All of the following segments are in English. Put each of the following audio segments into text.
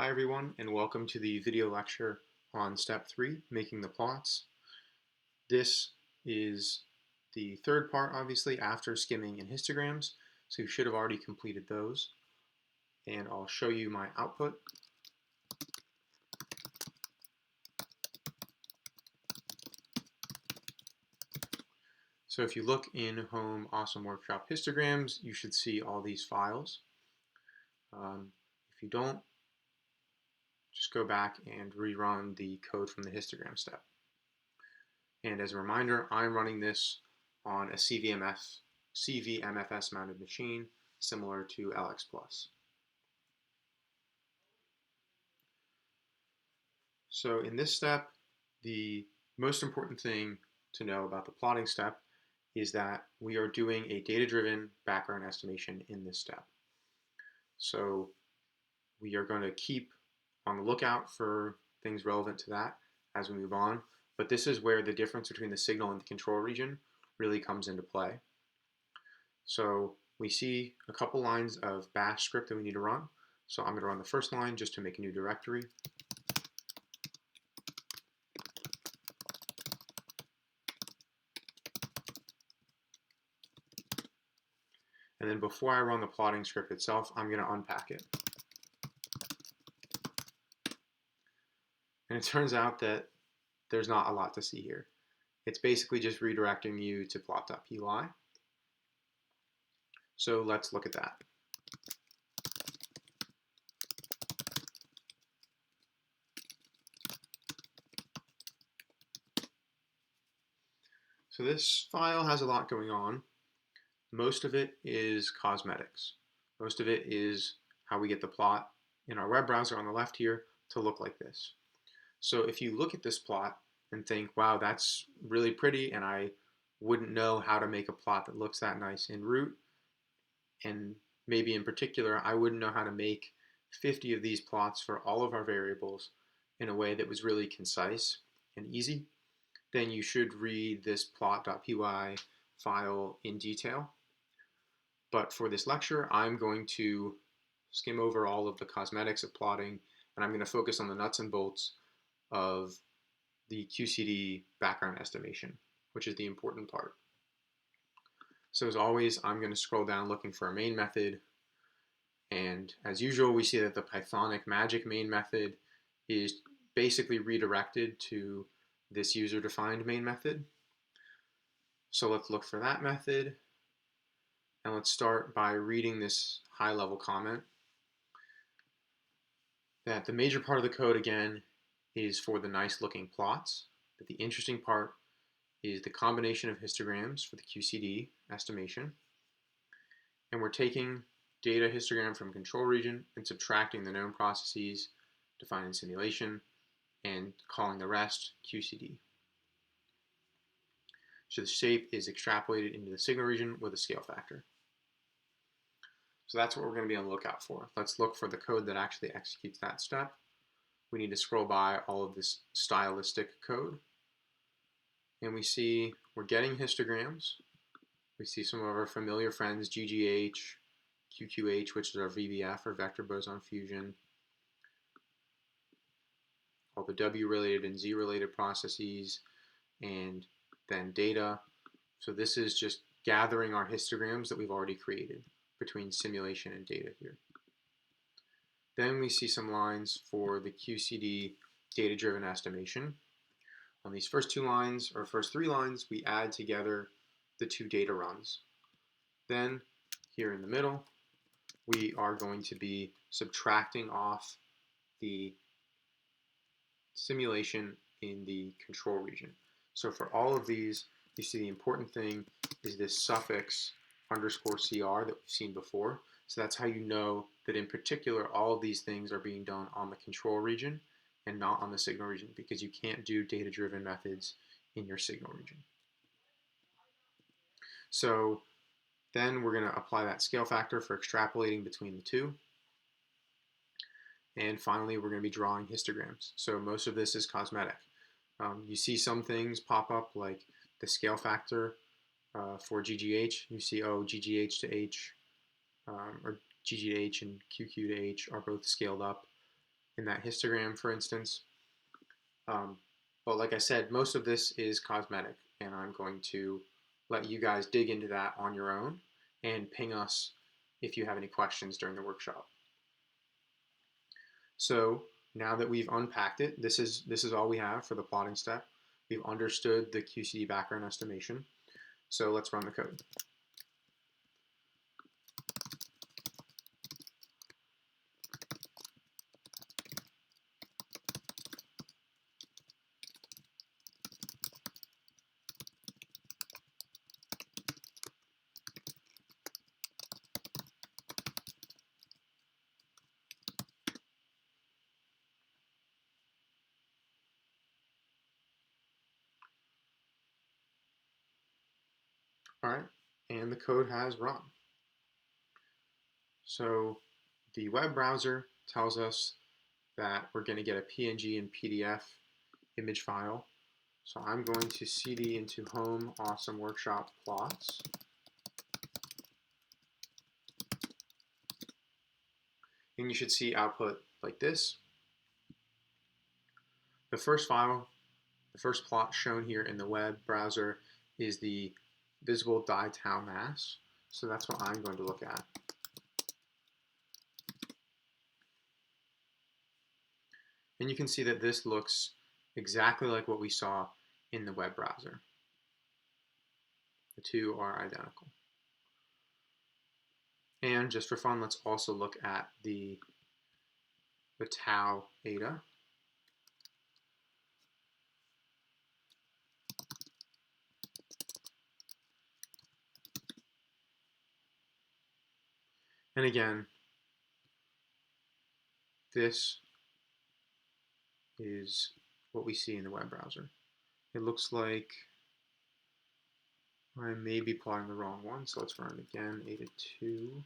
Hi everyone, and welcome to the video lecture on step 3, making the plots. This is the third part, obviously, after skimming and histograms, so you should have already completed those. And I'll show you my output. So if you look in Home Awesome Workshop Histograms, you should see all these files. If you don't, just go back and rerun the code from the histogram step. And as a reminder, I'm running this on a CVMFS mounted machine similar to LX Plus. So in this step, the most important thing to know about the plotting step is that we are doing a data-driven background estimation in this step. So we are going to keep on the lookout for things relevant to that as we move on, but this is where the difference between the signal and the control region really comes into play. So we see a couple lines of bash script that we need to run. So I'm going to run the first line just to make a new directory. And then before I run the plotting script itself, I'm going to unpack it. And it turns out that there's not a lot to see here. It's basically just redirecting you to plot.py. So let's look at that. So this file has a lot going on. Most of it is cosmetics. Most of it is how we get the plot in our web browser on the left here to look like this. So if you look at this plot and think, wow, that's really pretty, and I wouldn't know how to make a plot that looks that nice in root, and maybe in particular, I wouldn't know how to make 50 of these plots for all of our variables in a way that was really concise and easy, then you should read this plot.py file in detail. But for this lecture, I'm going to skim over all of the cosmetics of plotting, and I'm going to focus on the nuts and bolts of the QCD background estimation, which is the important part. So as always, I'm going to scroll down looking for a main method. And as usual, we see that the Pythonic magic main method is basically redirected to this user-defined main method. So let's look for that method. And let's start by reading this high-level comment that the major part of the code, again, is for the nice-looking plots. But the interesting part is the combination of histograms for the QCD estimation. And we're taking data histogram from control region and subtracting the known processes defined in simulation and calling the rest QCD. So the shape is extrapolated into the signal region with a scale factor. So that's what we're going to be on the lookout for. Let's look for the code that actually executes that step. We need to scroll by all of this stylistic code. And we see we're getting histograms. We see some of our familiar friends, GGH, QQH, which is our VBF or vector boson fusion, all the W-related and Z-related processes, and then data. So this is just gathering our histograms that we've already created between simulation and data here. Then we see some lines for the QCD data-driven estimation. On these first two lines, or first three lines, we add together the two data runs. Then, here in the middle, we are going to be subtracting off the simulation in the control region. So for all of these, you see the important thing is this suffix _CR that we've seen before. So that's how you know that in particular all of these things are being done on the control region and not on the signal region, because you can't do data-driven methods in your signal region. So then we're going to apply that scale factor for extrapolating between the two. And finally, we're going to be drawing histograms. So most of this is cosmetic. You see some things pop up like the scale factor for GGH. You see, oh, GGH to H, or GGH and QQ to H are both scaled up. in that histogram, for instance. But like I said, most of this is cosmetic, and I'm going to let you guys dig into that on your own and ping us if you have any questions during the workshop. So now that we've unpacked it, this is all we have for the plotting step. We've understood the QCD background estimation. So let's run the code. All right, and the code has run. So the web browser tells us that we're going to get a PNG and PDF image file. So I'm going to cd into home awesome workshop plots. And you should see output like this. The first file, the first plot shown here in the web browser is the visible die tau mass. So that's what I'm going to look at. And you can see that this looks exactly like what we saw in the web browser. The two are identical. And just for fun, let's also look at the tau eta. And again, this is what we see in the web browser. It looks like I may be plotting the wrong one, so let's run it again, eta 2.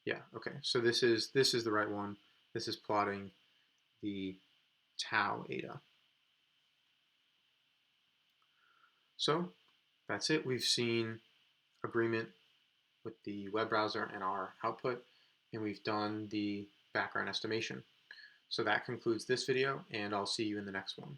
Yeah, okay, so this is the right one. This is plotting the tau eta. So that's it. We've seen agreement with the web browser and our output, and we've done the background estimation. So that concludes this video, and I'll see you in the next one.